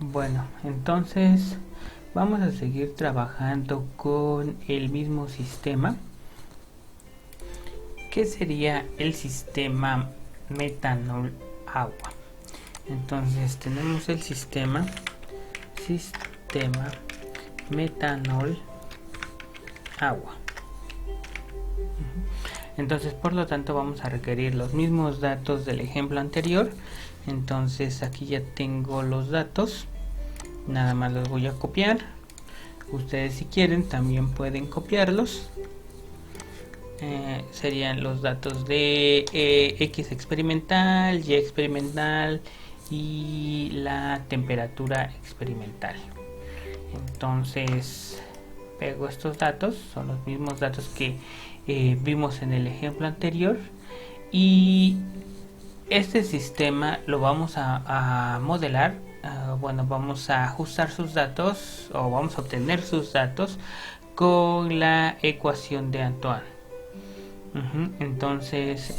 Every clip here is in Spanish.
Bueno, entonces vamos a seguir trabajando con el mismo sistema, que sería el sistema metanol-agua. Entonces tenemos el sistema metanol-agua. Entonces, por lo tanto, vamos a requerir los mismos datos del ejemplo anterior. Entonces aquí ya tengo los datos, nada más los voy a copiar. Ustedes, si quieren, también pueden copiarlos. Serían los datos de X experimental, Y experimental y la temperatura experimental. Entonces pego estos datos, son los mismos datos que vimos en el ejemplo anterior, y este sistema lo vamos a modelar. Bueno, vamos a ajustar sus datos, o vamos a obtener sus datos con la ecuación de Antoine. Entonces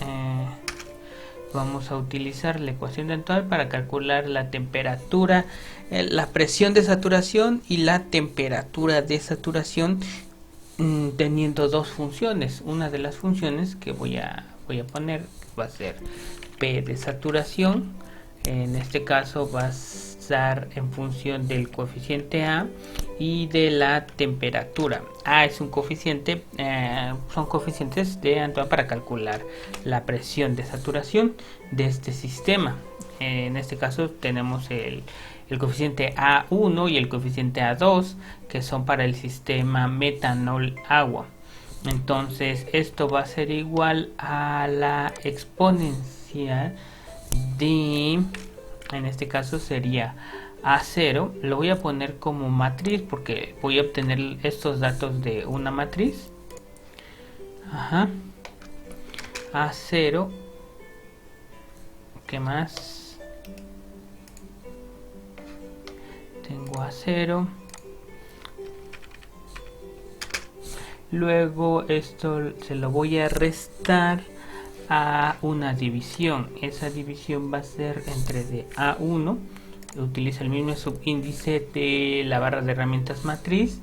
vamos a utilizar la ecuación de Antoine para calcular la temperatura, la presión de saturación y la temperatura de saturación, teniendo dos funciones. Una de las funciones que voy a poner va a ser P de saturación. En este caso va a estar en función del coeficiente A y de la temperatura. A es un coeficiente, son coeficientes de Antoine para calcular la presión de saturación de este sistema. En este caso tenemos el coeficiente A1 y el coeficiente A2, que son para el sistema metanol-agua. Entonces esto va a ser igual a la exponencial de, en este caso sería A0. Lo voy a poner como matriz porque voy a obtener estos datos de una matriz. A0, ¿qué más? Tengo A0. Luego esto se lo voy a restar a una división. Esa división va a ser entre de A1, utiliza el mismo subíndice de la barra de herramientas matriz,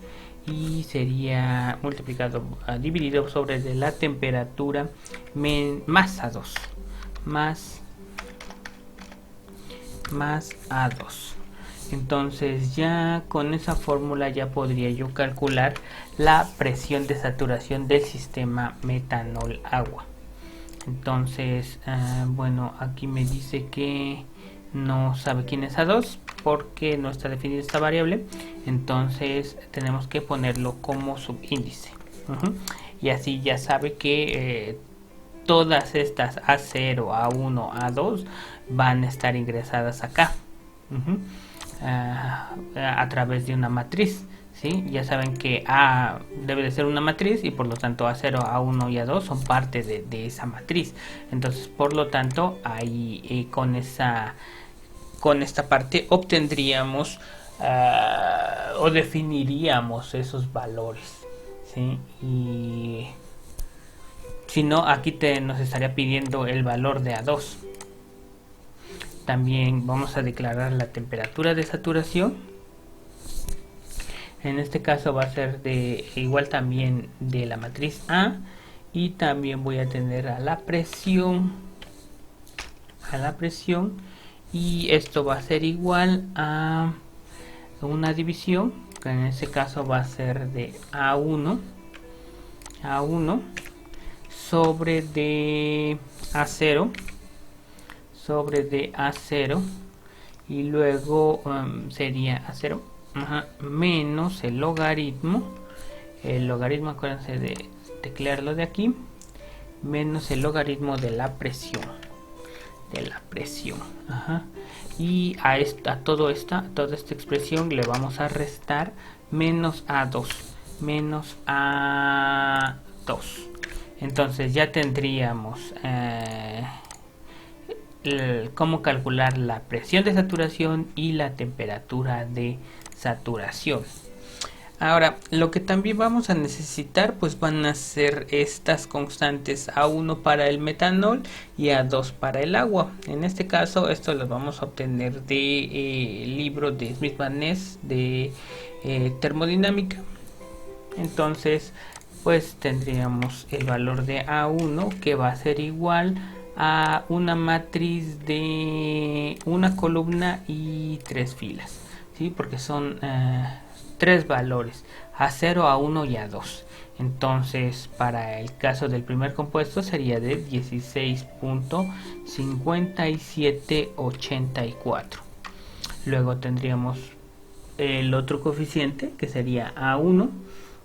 y sería multiplicado, dividido sobre de la temperatura más A2, más A2. Entonces ya con esa fórmula ya podría yo calcular la presión de saturación del sistema metanol-agua. Entonces, bueno, aquí me dice que no sabe quién es A2 porque no está definida esta variable. Entonces tenemos que ponerlo como subíndice. Y así ya sabe que todas estas A0, A1, A2 van a estar ingresadas acá. A través de una matriz, ¿sí? Ya saben que A debe de ser una matriz y por lo tanto A0, A1 y A2 son parte de esa matriz. Entonces, por lo tanto, ahí con esta parte obtendríamos o definiríamos esos valores, ¿sí? Y si no, aquí nos estaría pidiendo el valor de A2. También vamos a declarar la temperatura de saturación. En este caso va a ser igual también de la matriz A, y también voy a tener a la presión, y esto va a ser igual a una división, que en este caso va a ser de A1 sobre de A0 y luego sería A0 menos el logaritmo, acuérdense de teclearlo de aquí, menos el logaritmo de la presión, y a toda esta expresión le vamos a restar menos A2. Entonces ya tendríamos cómo calcular la presión de saturación y la temperatura de saturación. Ahora, lo que también vamos a necesitar pues van a ser estas constantes A1 para el metanol y A2 para el agua. En este caso, esto lo vamos a obtener de libro de Smith Van Ness de termodinámica. Entonces, pues tendríamos el valor de A1 que va a ser igual a una matriz de una columna y 3 filas, ¿sí? Porque son 3 valores, A0, A1 y A2. Entonces, para el caso del primer compuesto sería de 16.5784. Luego tendríamos el otro coeficiente que sería A1,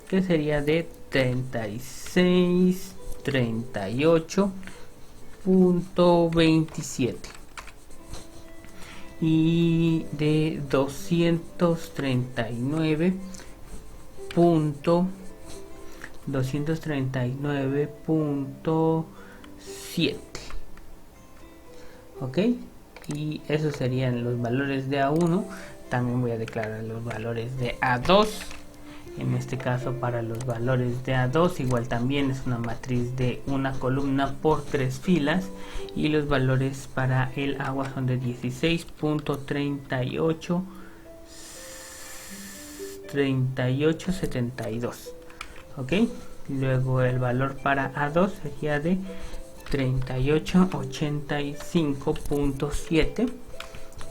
que sería de 36.38.27 y de 239.7. ok, y esos serían los valores de A1. También voy a declarar los valores de A2. En este caso, para los valores de A2 igual también es una matriz de una columna por 3 filas, y los valores para el agua son de 16.3872. ok, luego el valor para A2 sería de 3885.7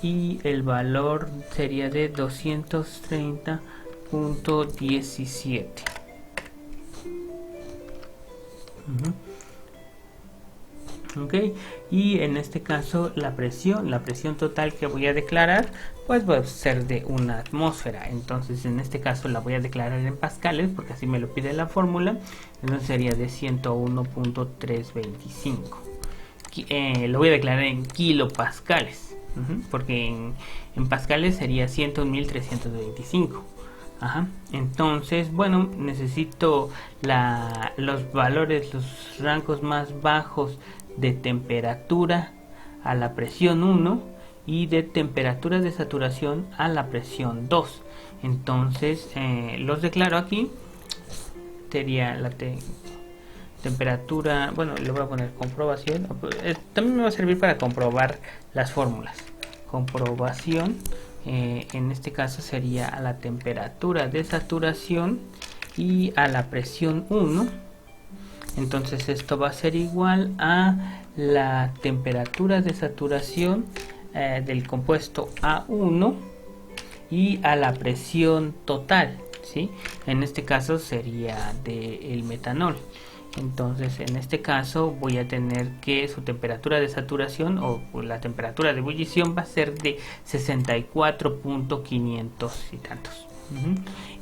y el valor sería de 230.17. ok, y en este caso la presión total que voy a declarar pues va a ser de una atmósfera. Entonces en este caso la voy a declarar en pascales porque así me lo pide la fórmula. Entonces sería de 101.325. Lo voy a declarar en kilopascales, porque en pascales sería 101.325. Entonces, bueno, necesito los valores, los rangos más bajos de temperatura a la presión 1 y de temperatura de saturación a la presión 2. Entonces, los declaro aquí. Sería la temperatura, bueno, le voy a poner comprobación. También me va a servir para comprobar las fórmulas. Comprobación. En este caso sería a la temperatura de saturación y a la presión 1. Entonces esto va a ser igual a la temperatura de saturación del compuesto A1 y a la presión total, ¿sí? En este caso sería del metanol. Entonces en este caso voy a tener que su temperatura de saturación o la temperatura de ebullición va a ser de 64.500 y tantos.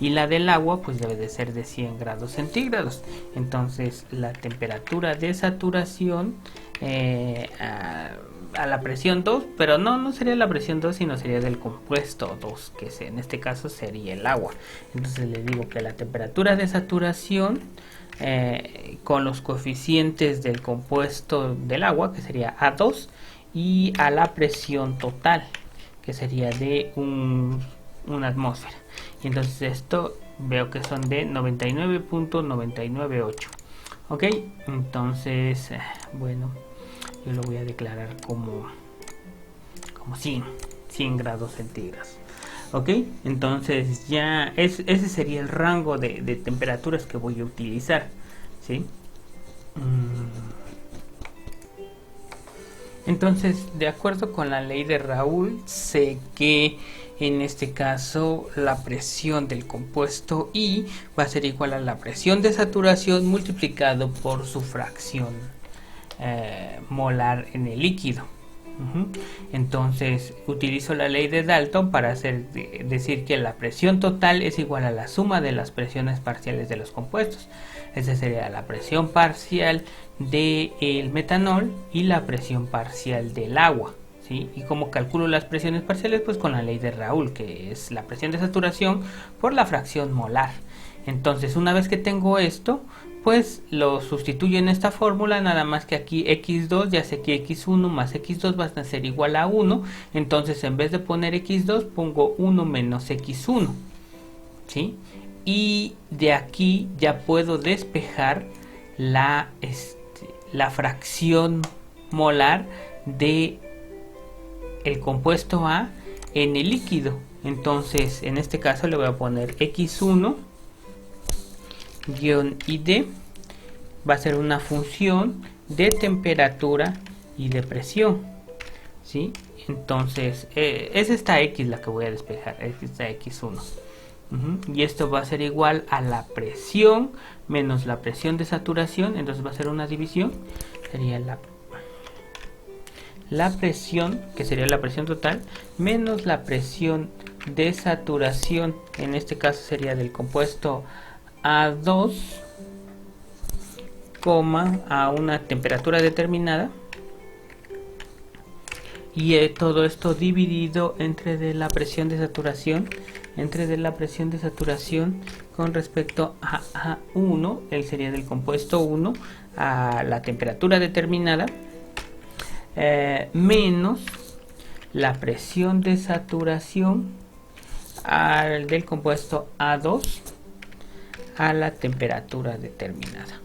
Y la del agua pues debe de ser de 100 grados centígrados. Entonces la temperatura de saturación a la presión 2, pero no sería la presión 2, sino sería del compuesto 2, que en este caso sería el agua. Entonces le digo que la temperatura de saturación con los coeficientes del compuesto del agua, que sería A2, y a la presión total, que sería de una atmósfera. Y entonces esto veo que son de 99.998. ok, entonces bueno, yo lo voy a declarar como 100 grados centígrados. ok, entonces ya ese sería el rango de temperaturas que voy a utilizar, ¿sí? Entonces, de acuerdo con la ley de Raoult, sé que en este caso la presión del compuesto I va a ser igual a la presión de saturación multiplicado por su fracción molar en el líquido. Entonces utilizo la ley de Dalton para decir que la presión total es igual a la suma de las presiones parciales de los compuestos. Esa sería la presión parcial del metanol y la presión parcial del agua, ¿sí? Y como calculo las presiones parciales, pues con la ley de Raoult, que es la presión de saturación por la fracción molar. Entonces una vez que tengo esto, pues lo sustituyo en esta fórmula, nada más que aquí x2, ya sé que x1 más x2 va a ser igual a 1, entonces en vez de poner x2 pongo 1 menos x1, ¿sí? y de aquí ya puedo despejar la fracción molar de el compuesto A en el líquido. Entonces en este caso le voy a poner x1 id, va a ser una función de temperatura y de presión, ¿sí? Entonces es esta x la que voy a despejar, es esta x1. Y esto va a ser igual a la presión menos la presión de saturación. Entonces va a ser una división, sería la presión, que sería la presión total, menos la presión de saturación, en este caso sería del compuesto A2, a una temperatura determinada, y todo esto dividido entre de la presión de saturación, con respecto a A1, él sería del compuesto 1 a la temperatura determinada, menos la presión de saturación del compuesto A2 a la temperatura determinada.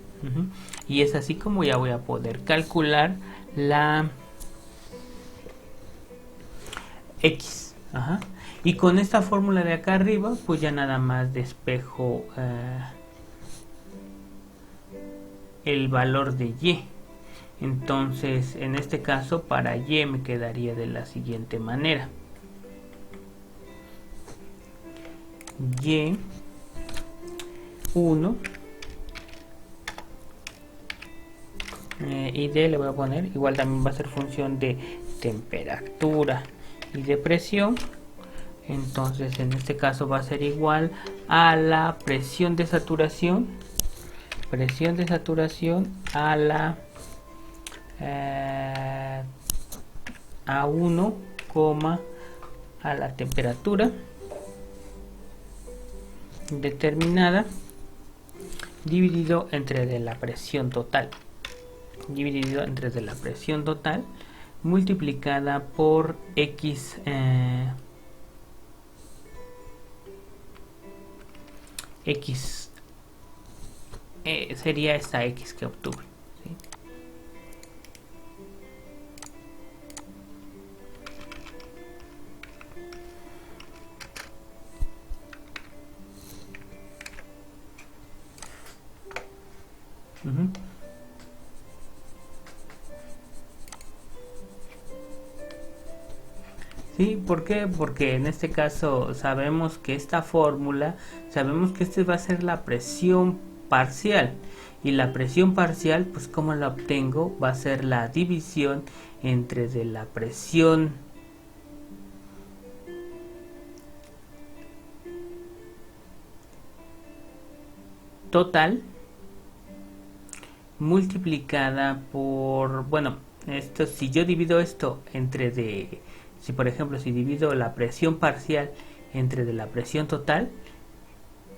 Y es así como ya voy a poder calcular la X. Y con esta fórmula de acá arriba, pues ya nada más despejo el valor de Y. Entonces en este caso para Y me quedaría de la siguiente manera: Y1 y D le voy a poner, igual también va a ser función de temperatura y de presión. Entonces en este caso va a ser igual a la presión de saturación a la A1, a la temperatura determinada, dividido entre de la presión total, multiplicada por X, sería esta X que obtuve, ¿sí? Sí, ¿por qué? Porque en este caso sabemos que esta fórmula, sabemos que va a ser la presión parcial, y la presión parcial, pues ¿cómo la obtengo? Va a ser la división entre de la presión total multiplicada por, bueno, esto, si yo divido esto entre de, si por ejemplo si divido la presión parcial entre de la presión total,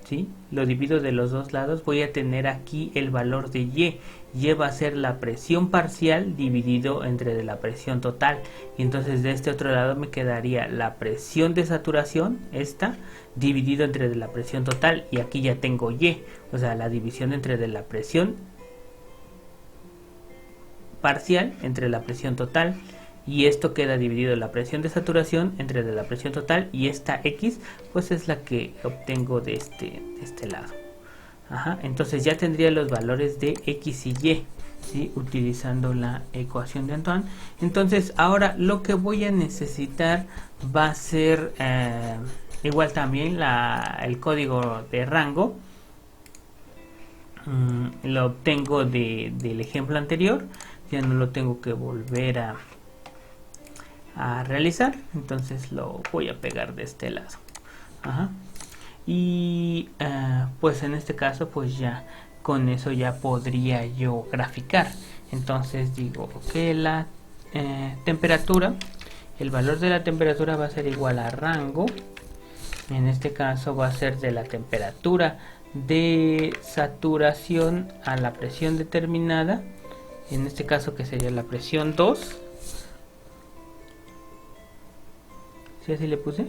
¿sí? Lo divido de los dos lados, voy a tener aquí el valor de Y. Y va a ser la presión parcial dividido entre de la presión total, y entonces de este otro lado me quedaría la presión de saturación, esta, dividido entre de la presión total, y aquí ya tengo Y, o sea, la división entre de la presión parcial entre la presión total, y esto queda dividido la presión de saturación entre de la presión total, y esta X pues es la que obtengo de este lado. Entonces ya tendría los valores de X y Y, ¿sí? Utilizando la ecuación de Antoine. Entonces ahora lo que voy a necesitar va a ser igual también el código de rango. Lo obtengo del ejemplo anterior, ya no lo tengo que volver a realizar, entonces lo voy a pegar de este lado. Y pues en este caso pues ya con eso ya podría yo graficar. Entonces digo que la temperatura, el valor de la temperatura va a ser igual a rango, en este caso va a ser de la temperatura de saturación a la presión determinada, en este caso que sería la presión 2, ¿sí así le puse?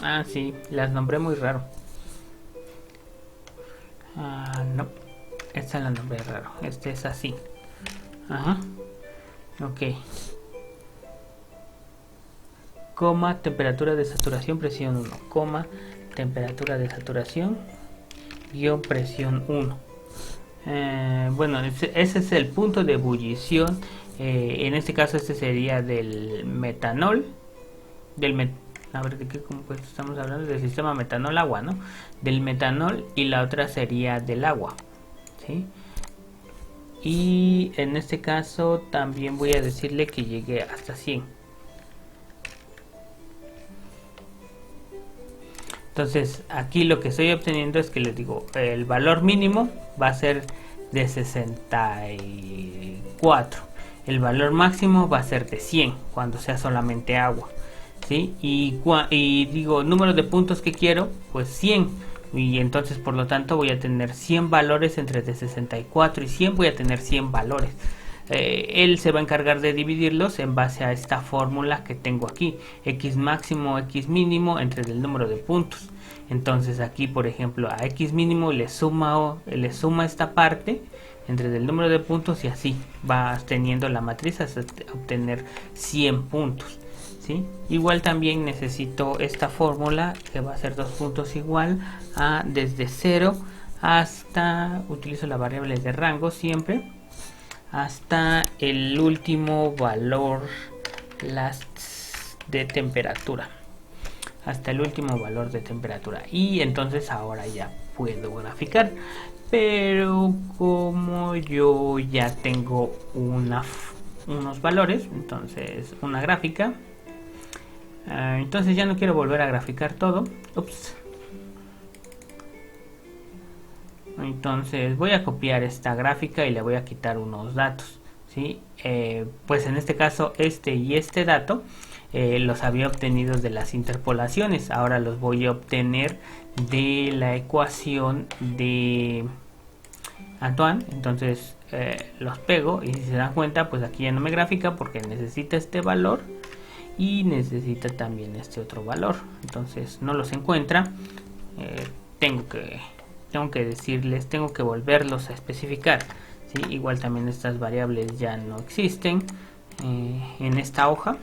Ah, sí, las nombré muy raro. No, esta la nombré raro. Este es así. Ajá. Ok. Coma, temperatura de saturación, presión 1. Coma, temperatura de saturación, guión presión 1. Bueno, ese es el punto de ebullición. En este caso este sería del metanol. A ver, ¿de qué compuesto estamos hablando? Del sistema metanol-agua, ¿no? Del metanol, y la otra sería del agua, ¿sí? Y en este caso también voy a decirle que llegue hasta 100. Entonces aquí lo que estoy obteniendo es que les digo, el valor mínimo va a ser de 64. El valor máximo va a ser de 100 cuando sea solamente agua, ¿sí? Y digo, número de puntos que quiero, pues 100. Y entonces por lo tanto voy a tener 100 valores. Entre de 64 y 100 voy a tener 100 valores. Él se va a encargar de dividirlos en base a esta fórmula que tengo aquí, x máximo, x mínimo entre el número de puntos. Entonces aquí, por ejemplo, a x mínimo le suma esta parte entre el número de puntos, y así va teniendo la matriz hasta obtener 100 puntos, ¿sí? Igual también necesito esta fórmula que va a ser 2 puntos igual a desde 0 hasta, utilizo la variable de rango siempre, hasta el último valor de temperatura, hasta el último valor de temperatura. Y entonces ahora ya puedo graficar, pero como yo ya tengo unos valores, entonces una gráfica, entonces ya no quiero volver a graficar todo. Ups. Entonces voy a copiar esta gráfica y le voy a quitar unos datos, ¿sí? Pues en este caso este y este dato los había obtenido de las interpolaciones. Ahora los voy a obtener de la ecuación de Antoine. Entonces los pego, y si se dan cuenta, pues aquí ya no me grafica porque necesita este valor y necesita también este otro valor. Entonces no los encuentra. Tengo que decirles, tengo que volverlos a especificar, ¿sí? Igual también estas variables ya no existen en esta hoja,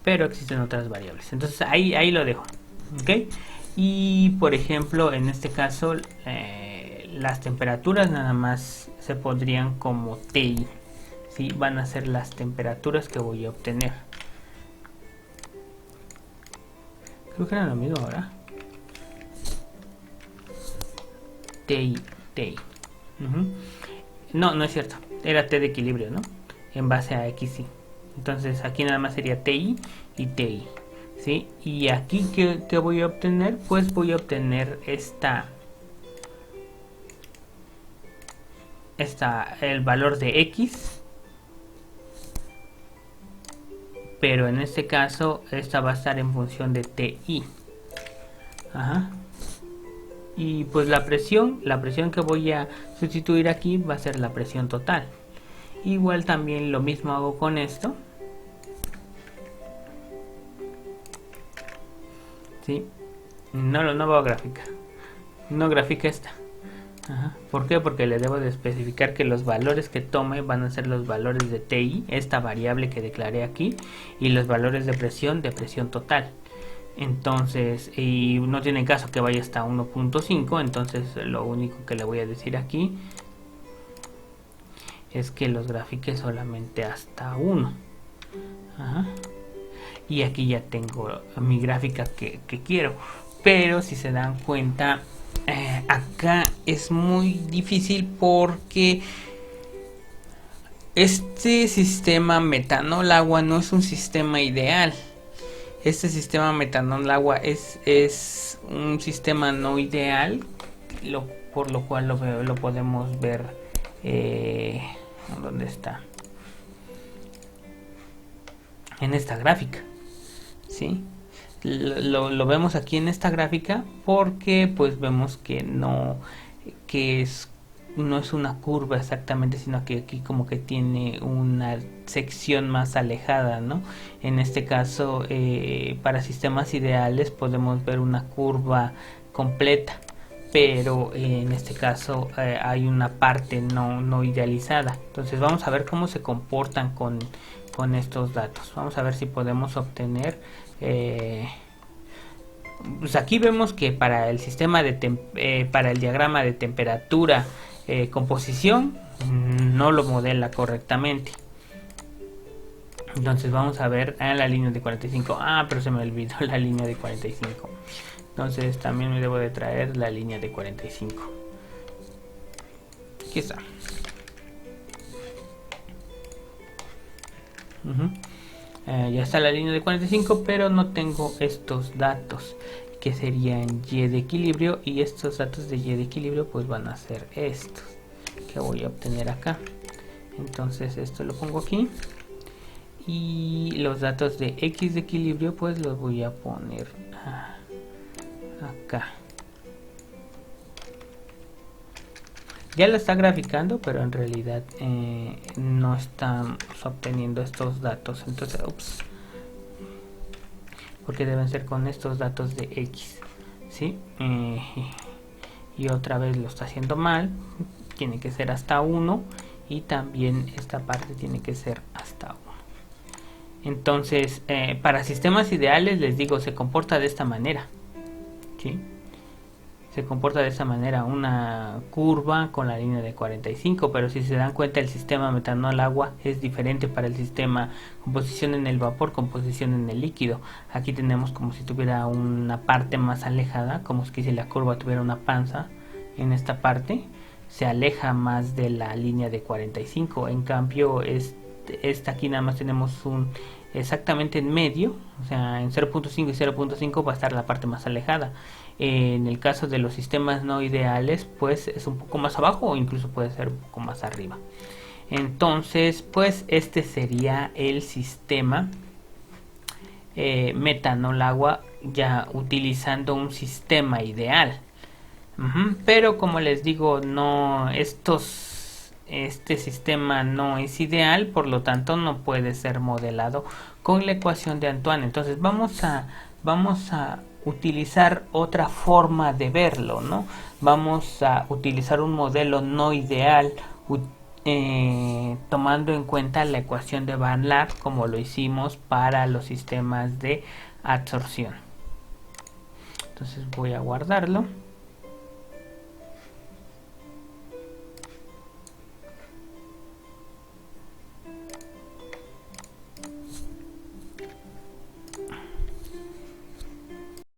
pero existen otras variables. Entonces ahí lo dejo, ¿ok? Y por ejemplo, en este caso las temperaturas nada más se pondrían como TI, ¿sí? Van a ser las temperaturas que voy a obtener. Creo que era lo mismo ahora. TI. No es cierto, era T de equilibrio, ¿no? En base a XY. Entonces aquí nada más sería TI y TI, ¿sí? Y aquí ¿qué voy a obtener? Pues voy a obtener el valor de X, pero en este caso esta va a estar en función de TI. Ajá. Y pues la presión que voy a sustituir aquí va a ser la presión total. Igual también lo mismo hago con esto, ¿sí? No voy a graficar, no grafica esta. Ajá. ¿Por qué? Porque le debo de especificar que los valores que tome van a ser los valores de TI, esta variable que declaré aquí, y los valores de presión total. Entonces, y no tiene caso que vaya hasta 1.5, entonces lo único que le voy a decir aquí es que los grafique solamente hasta 1. Ajá. Y aquí ya tengo mi gráfica que quiero. Pero si se dan cuenta, acá es muy difícil porque este sistema metanol-agua no es un sistema ideal. Este sistema metanol-agua es un sistema no ideal, por lo cual lo podemos ver. ¿Dónde está? En esta gráfica, ¿sí? Lo vemos aquí en esta gráfica porque pues vemos que no, que es no es una curva exactamente, sino que aquí como que tiene una sección más alejada, ¿no? En este caso, para sistemas ideales podemos ver una curva completa, pero en este caso hay una parte no idealizada. Entonces vamos a ver cómo se comportan con estos datos. Vamos a ver si podemos obtener pues aquí vemos que para el sistema para el diagrama de temperatura composición no lo modela correctamente. Entonces vamos a ver la línea de 45. Pero se me olvidó la línea de 45. Entonces también me debo de traer la línea de 45. Aquí está. Ya está la línea de 45, pero no tengo estos datos que serían Y de equilibrio, y estos datos de Y de equilibrio pues van a ser estos que voy a obtener acá. Entonces esto lo pongo aquí, y los datos de X de equilibrio pues los voy a poner acá. Ya lo está graficando, pero en realidad no estamos obteniendo estos datos. Entonces, porque deben ser con estos datos de X, ¿sí? Y otra vez lo está haciendo mal. Tiene que ser hasta 1, y también esta parte tiene que ser hasta 1. Entonces, para sistemas ideales, les digo, se comporta de esta manera, ¿sí? Se comporta de esa manera, una curva con la línea de 45, pero si se dan cuenta, el sistema metanol-agua es diferente para el sistema composición en el vapor, composición en el líquido. Aquí tenemos como si tuviera una parte más alejada, como si la curva tuviera una panza. En esta parte se aleja más de la línea de 45. En cambio, esta aquí nada más tenemos exactamente en medio, o sea, en 0.5 y 0.5 va a estar la parte más alejada. En el caso de los sistemas no ideales, pues es un poco más abajo, o incluso puede ser un poco más arriba. Entonces, pues este sería el sistema metanol-agua, ya utilizando un sistema ideal. Pero como les digo, este sistema no es ideal, por lo tanto no puede ser modelado con la ecuación de Antoine. Entonces vamos a utilizar otra forma de verlo, ¿no? Vamos a utilizar un modelo no ideal, tomando en cuenta la ecuación de Van Laar, como lo hicimos para los sistemas de absorción. Entonces voy a guardarlo.